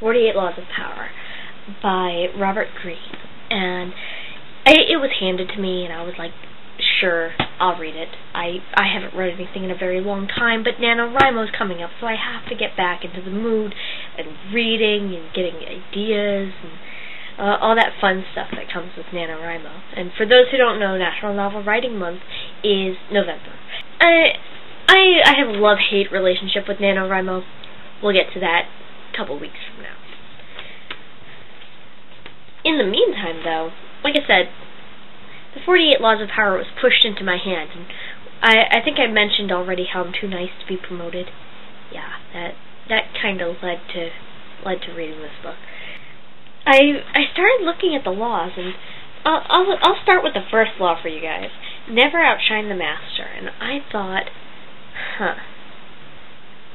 48 Laws of Power by Robert Greene. And it was handed to me, and I was like, sure, I'll read it. I haven't read anything in a very long time, but NaNoWriMo's coming up, so I have to get back into the mood and reading and getting ideas and all that fun stuff that comes with NaNoWriMo. And for those who don't know, National Novel Writing Month is November. I have a love-hate relationship with NaNoWriMo. We'll get to that a couple weeks from now. In the meantime, though, like I said, the 48 Laws of Power was pushed into my hand, and I think I mentioned already how I'm too nice to be promoted. Yeah, that kind of led to reading this book. I started looking at the laws, and I'll start with the first law for you guys. Never outshine the master. And I thought,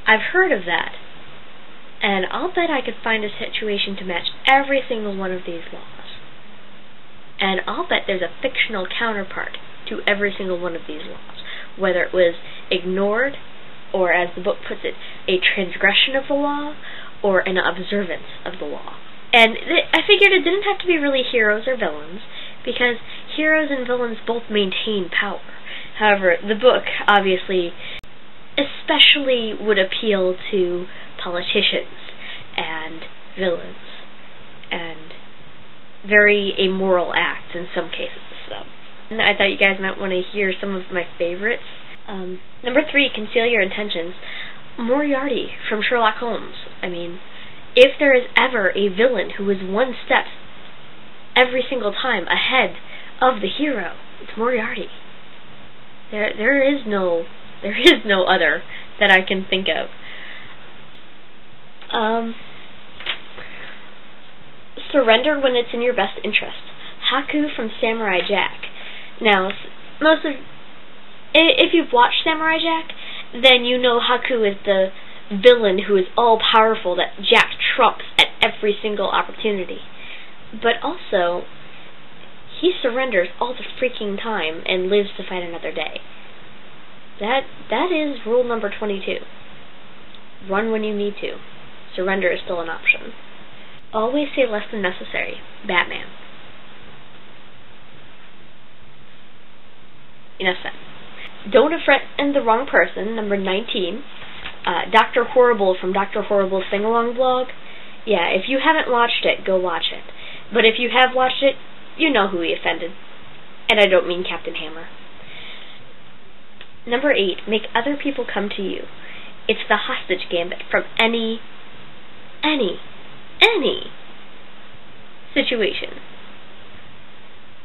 I've heard of that, and I'll bet I could find a situation to match every single one of these laws. And I'll bet there's a fictional counterpart to every single one of these laws, whether it was ignored, or as the book puts it, a transgression of the law, or an observance of the law. And I figured it didn't have to be really heroes or villains, because heroes and villains both maintain power. However, the book, obviously, especially would appeal to politicians and villains, and very amoral acts in some cases. So, and I thought you guys might want to hear some of my favorites. Number 3, conceal your intentions. Moriarty from Sherlock Holmes. I mean, if there is ever a villain who is one step every single time ahead of the hero, it's Moriarty. There is no other that I can think of. Surrender when it's in your best interest. Haku from Samurai Jack. Now, if you've watched Samurai Jack, then you know Haku is the villain who is all-powerful that Jack trumps at every single opportunity. But also, he surrenders all the freaking time and lives to fight another day. That is rule number 22. Run when you need to. Surrender is still an option. Always say less than necessary. Batman. Enough said. Don't offend the wrong person. Number 19. Dr. Horrible from Dr. Horrible's Sing-Along blog. Yeah, if you haven't watched it, go watch it. But if you have watched it, you know who he offended. And I don't mean Captain Hammer. Number 8. Make other people come to you. It's the hostage gambit from any situation.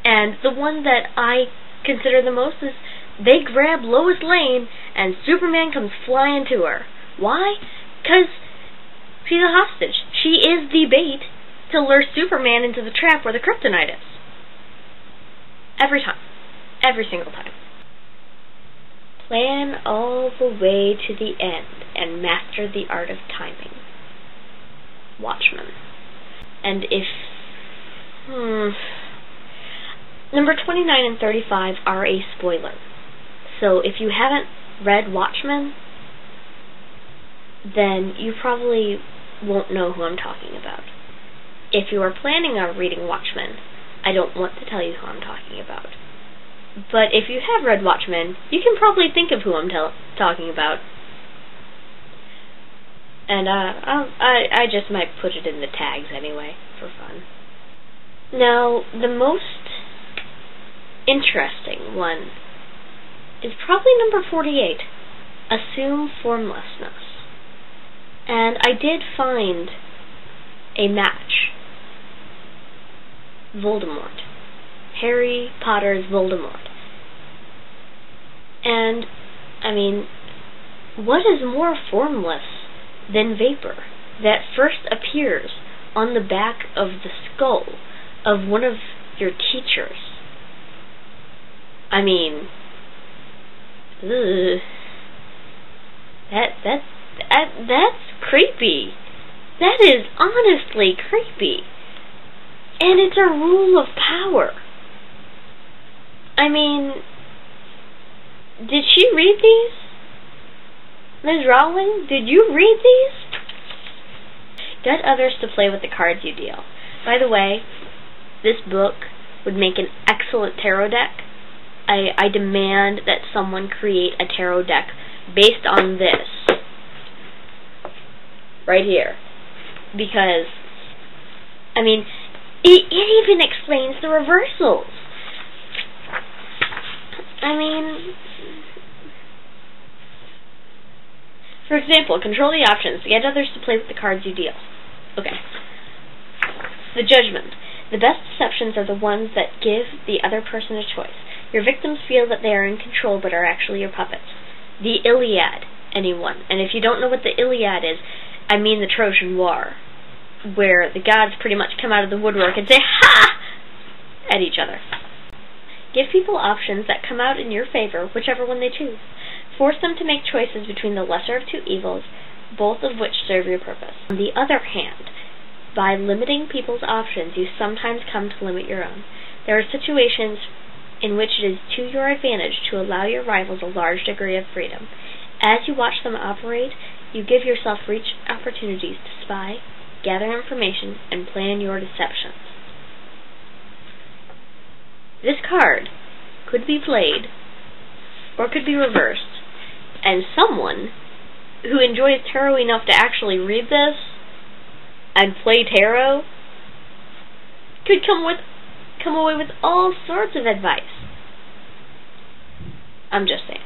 And the one that I consider the most is they grab Lois Lane and Superman comes flying to her. Why? Because she's a hostage. She is the bait to lure Superman into the trap where the kryptonite is. Every time. Every single time. Plan all the way to the end and master the art of timing. Watchmen. And if... Number 29 and 35 are a spoiler. So if you haven't read Watchmen, then you probably won't know who I'm talking about. If you are planning on reading Watchmen, I don't want to tell you who I'm talking about. But if you have read Watchmen, you can probably think of who I'm talking about. And I just might put it in the tags anyway, for fun. Now, the most interesting one is probably number 48, Assume Formlessness. And I did find a match. Voldemort. Harry Potter's Voldemort. And, I mean, what is more formless than vapor that first appears on the back of the skull of one of your teachers? I mean, ugh. That's creepy. That is honestly creepy. And it's a rule of power. I mean, did she read these? Ms. Rowling, did you read these? Get others to play with the cards you deal. By the way, this book would make an excellent tarot deck. I demand that someone create a tarot deck based on this. Right here. Because, I mean, it even explains the reversals. I mean, for example, control the options to get others to play with the cards you deal. Okay. The judgment. The best deceptions are the ones that give the other person a choice. Your victims feel that they are in control but are actually your puppets. The Iliad, anyone. And if you don't know what the Iliad is, I mean the Trojan War, where the gods pretty much come out of the woodwork and say, "Ha!" at each other. Give people options that come out in your favor, whichever one they choose. Force them to make choices between the lesser of two evils, both of which serve your purpose. On the other hand, by limiting people's options, you sometimes come to limit your own. There are situations in which it is to your advantage to allow your rivals a large degree of freedom. As you watch them operate, you give yourself rich opportunities to spy, gather information, and plan your deceptions. This card could be played, or could be reversed, and someone who enjoys tarot enough to actually read this and play tarot could come away with all sorts of advice. I'm just saying.